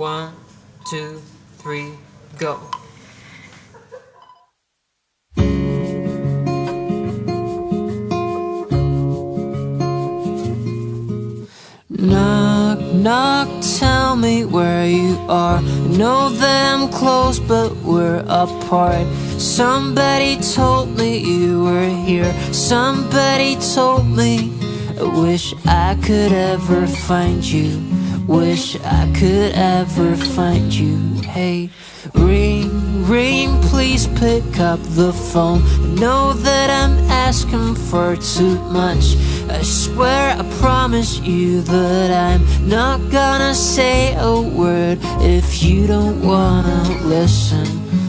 1, 2, 3, go. Knock, knock, tell me where you are. I know that I'm close, but we're apart. Somebody told me you were here. Somebody told me. I wish I could ever find you. Wish I could ever find you. Hey, ring, ring, please pick up the phone. I know that I'm asking for too much. I swear, I promise you that I'm not gonna say a word if you don't wanna listen.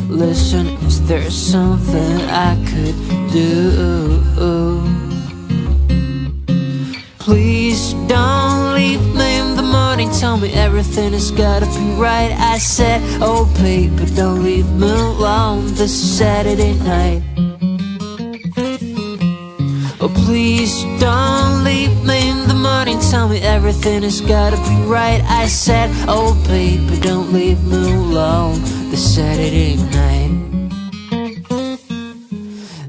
Listen, is there something I could do? Please don't leave me in the morning. Tell me everything has gotta be right. I said, oh baby, don't leave me alone this Saturday night. Oh please don't leave me in the morning. Tell me everything has gotta be right. I said, oh baby, don't leave me alone this Saturday night.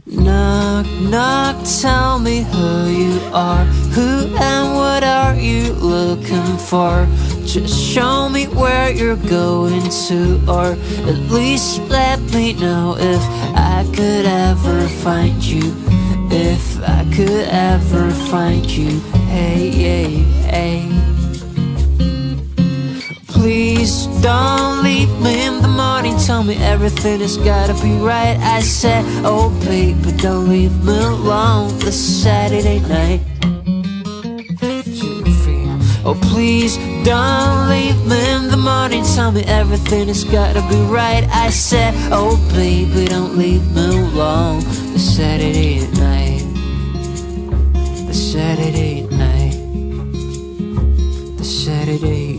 Knock, knock, tell me who you are. Who and what are you looking for? Just show me where you're going to, or at least let me know if I could ever find you. If I could ever find you. Hey, hey, hey. Please don't leave me in the morning. Tell me everything has gotta be right. I said, oh baby, don't leave me alone this Saturday night. Oh please don't leave me in the morning. Tell me everything has gotta be right. I said, oh baby, don't leave me alone this Saturday night. The Saturday night. The Saturday